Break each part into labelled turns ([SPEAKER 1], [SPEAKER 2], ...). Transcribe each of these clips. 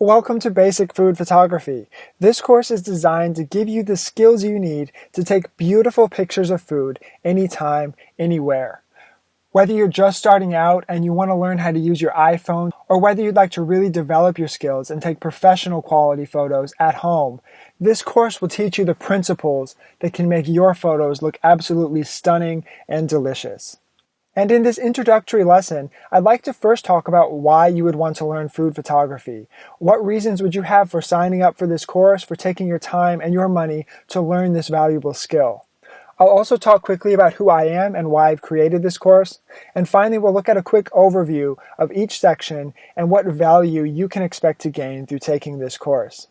[SPEAKER 1] Welcome to Basic Food Photography. This course is designed to give you the skills you need to take beautiful pictures of food anytime, anywhere. Whether you're just starting out and you want to learn how to use your iPhone, or whether you'd like to really develop your skills and take professional quality photos at home, this course will teach you the principles that can make your photos look absolutely stunning and delicious. And in this introductory lesson, I'd like to first talk about why you would want to learn food photography. What reasons would you have for signing up for this course, for taking your time and your money to learn this valuable skill? I'll also talk quickly about who I am and why I've created this course. And finally, we'll look at a quick overview of each section and what value you can expect to gain through taking this course.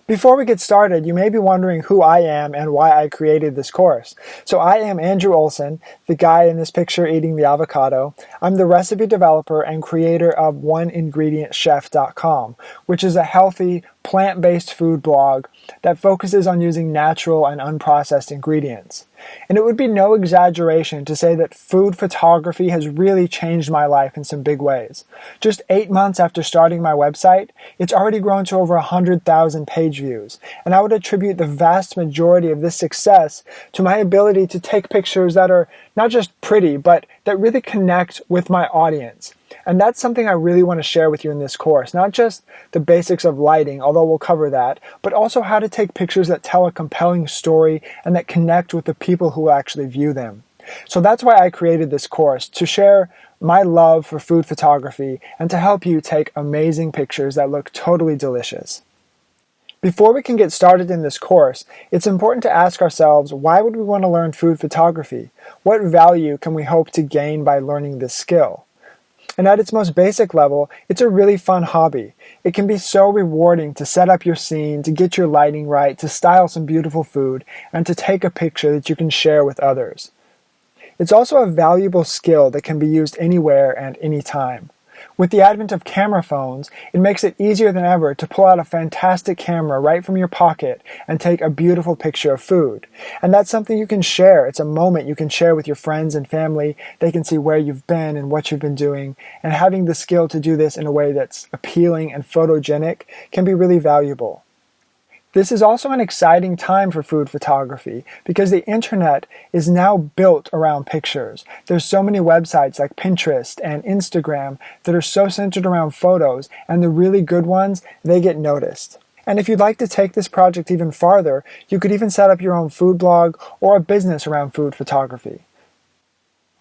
[SPEAKER 1] Before we get started, you may be wondering who I am and why I created this course. So I am Andrew Olson, the guy in this picture eating the avocado. I'm the recipe developer and creator of oneingredientchef.com, which is a healthy, plant-based food blog that focuses on using natural and unprocessed ingredients. And it would be no exaggeration to say that food photography has really changed my life in some big ways. Just 8 months after starting my website, it's already grown to over 100,000 page views. And I would attribute the vast majority of this success to my ability to take pictures that are not just pretty, but that really connect with my audience. And that's something I really want to share with you in this course. Not just the basics of lighting, although we'll cover that, but also how to take pictures that tell a compelling story and that connect with the people who actually view them. So that's why I created this course, to share my love for food photography and to help you take amazing pictures that look totally delicious. Before we can get started in this course, it's important to ask ourselves, why would we want to learn food photography? What value can we hope to gain by learning this skill? And at its most basic level, it's a really fun hobby. It can be so rewarding to set up your scene, to get your lighting right, to style some beautiful food, and to take a picture that you can share with others. It's also a valuable skill that can be used anywhere and anytime. With the advent of camera phones, it makes it easier than ever to pull out a fantastic camera right from your pocket and take a beautiful picture of food. And that's something you can share. It's a moment you can share with your friends and family. They can see where you've been and what you've been doing. And having the skill to do this in a way that's appealing and photogenic can be really valuable. This is also an exciting time for food photography because the internet is now built around pictures. There's so many websites like Pinterest and Instagram that are so centered around photos, and the really good ones, they get noticed. And if you'd like to take this project even farther, you could even set up your own food blog or a business around food photography.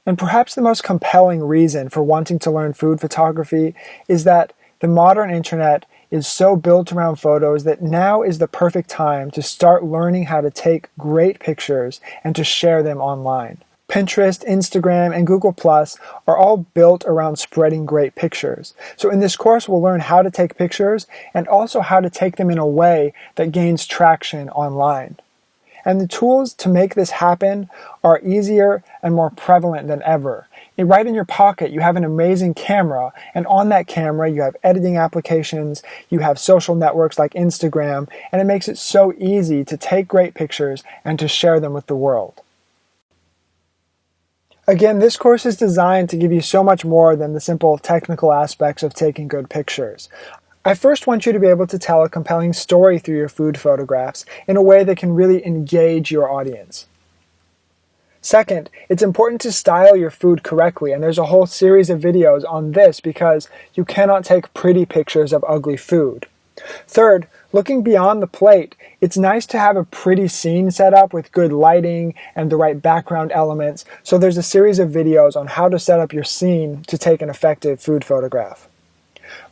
[SPEAKER 1] And perhaps the most compelling reason for wanting to learn food photography is that the modern internet is so built around photos that now is the perfect time to start learning how to take great pictures and to share them online. Pinterest, Instagram, and Google Plus are all built around spreading great pictures. So in this course, we'll learn how to take pictures and also how to take them in a way that gains traction online. And the tools to make this happen are easier and more prevalent than ever. Right in your pocket, you have an amazing camera, and on that camera, you have editing applications, you have social networks like Instagram, and it makes it so easy to take great pictures and to share them with the world. Again, this course is designed to give you so much more than the simple technical aspects of taking good pictures. I first want you to be able to tell a compelling story through your food photographs in a way that can really engage your audience. Second, it's important to style your food correctly, and there's a whole series of videos on this because you cannot take pretty pictures of ugly food. Third, looking beyond the plate, it's nice to have a pretty scene set up with good lighting and the right background elements, so there's a series of videos on how to set up your scene to take an effective food photograph.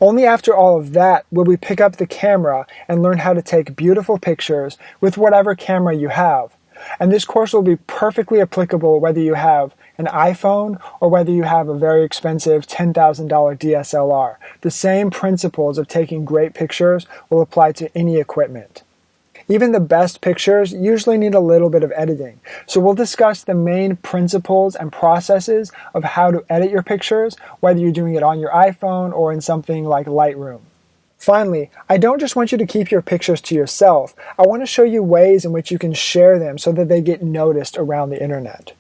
[SPEAKER 1] Only after all of that will we pick up the camera and learn how to take beautiful pictures with whatever camera you have. And this course will be perfectly applicable whether you have an iPhone or whether you have a very expensive $10,000 DSLR. The same principles of taking great pictures will apply to any equipment. Even the best pictures usually need a little bit of editing. So we'll discuss the main principles and processes of how to edit your pictures, whether you're doing it on your iPhone or in something like Lightroom. Finally, I don't just want you to keep your pictures to yourself. I want to show you ways in which you can share them so that they get noticed around the internet.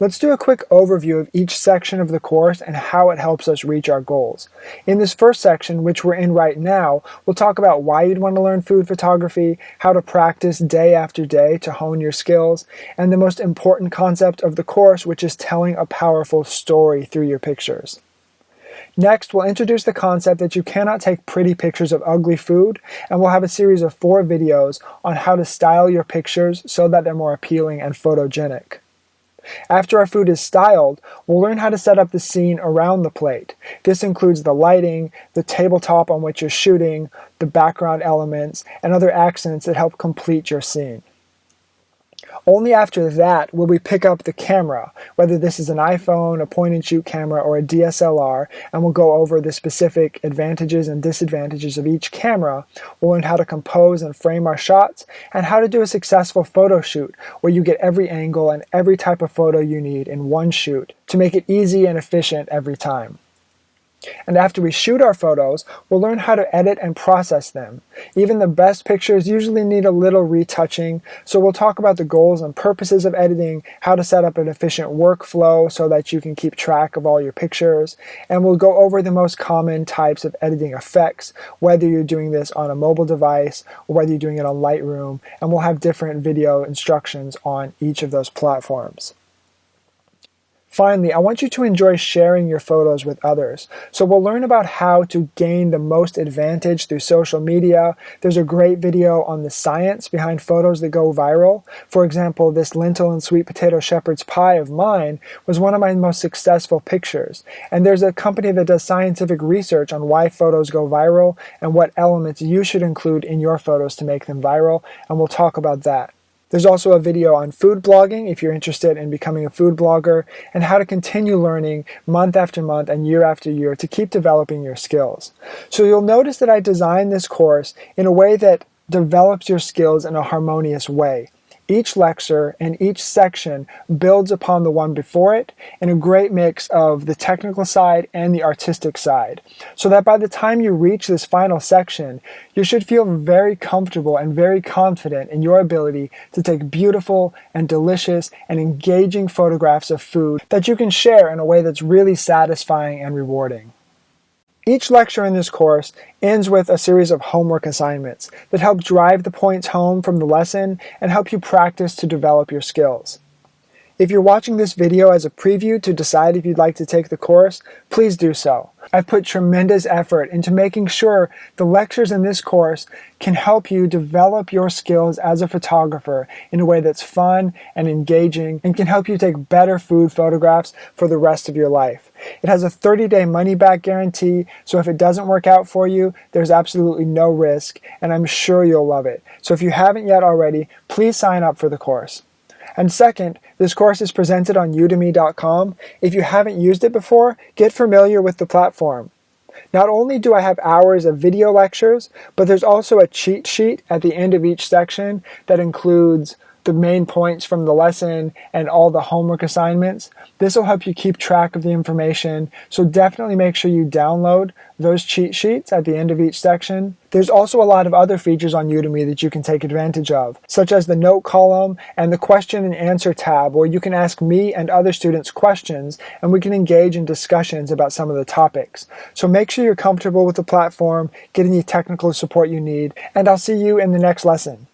[SPEAKER 1] Let's do a quick overview of each section of the course and how it helps us reach our goals. In this first section, which we're in right now, we'll talk about why you'd want to learn food photography, how to practice day after day to hone your skills, and the most important concept of the course, which is telling a powerful story through your pictures. Next, we'll introduce the concept that you cannot take pretty pictures of ugly food, and we'll have a series of 4 videos on how to style your pictures so that they're more appealing and photogenic. After our food is styled, we'll learn how to set up the scene around the plate. This includes the lighting, the tabletop on which you're shooting, the background elements, and other accents that help complete your scene. Only after that will we pick up the camera, whether this is an iPhone, a point-and-shoot camera, or a DSLR, and we'll go over the specific advantages and disadvantages of each camera. We'll learn how to compose and frame our shots, and how to do a successful photo shoot, where you get every angle and every type of photo you need in one shoot to make it easy and efficient every time. And after we shoot our photos, we'll learn how to edit and process them. Even the best pictures usually need a little retouching, so we'll talk about the goals and purposes of editing, how to set up an efficient workflow so that you can keep track of all your pictures, and we'll go over the most common types of editing effects, whether you're doing this on a mobile device or whether you're doing it on Lightroom, and we'll have different video instructions on each of those platforms. Finally, I want you to enjoy sharing your photos with others. So we'll learn about how to gain the most advantage through social media. There's a great video on the science behind photos that go viral. For example, this lentil and sweet potato shepherd's pie of mine was one of my most successful pictures. And there's a company that does scientific research on why photos go viral and what elements you should include in your photos to make them viral, and we'll talk about that. There's also a video on food blogging if you're interested in becoming a food blogger, and how to continue learning month after month and year after year to keep developing your skills. So you'll notice that I designed this course in a way that develops your skills in a harmonious way. Each lecture and each section builds upon the one before it in a great mix of the technical side and the artistic side, so that by the time you reach this final section, you should feel very comfortable and very confident in your ability to take beautiful and delicious and engaging photographs of food that you can share in a way that's really satisfying and rewarding. Each lecture in this course ends with a series of homework assignments that help drive the points home from the lesson and help you practice to develop your skills. If you're watching this video as a preview to decide if you'd like to take the course, please do so. I've put tremendous effort into making sure the lectures in this course can help you develop your skills as a photographer in a way that's fun and engaging and can help you take better food photographs for the rest of your life. It has a 30-day money-back guarantee, so if it doesn't work out for you, there's absolutely no risk, and I'm sure you'll love it. So if you haven't yet already, please sign up for the course. And second, this course is presented on udemy.com. If you haven't used it before, get familiar with the platform. Not only do I have hours of video lectures, but there's also a cheat sheet at the end of each section that includes the main points from the lesson and all the homework assignments. This will help you keep track of the information, so definitely make sure you download those cheat sheets at the end of each section. There's also a lot of other features on Udemy that you can take advantage of, such as the note column and the question and answer tab, where you can ask me and other students questions and we can engage in discussions about some of the topics. So make sure you're comfortable with the platform, get any technical support you need, and I'll see you in the next lesson.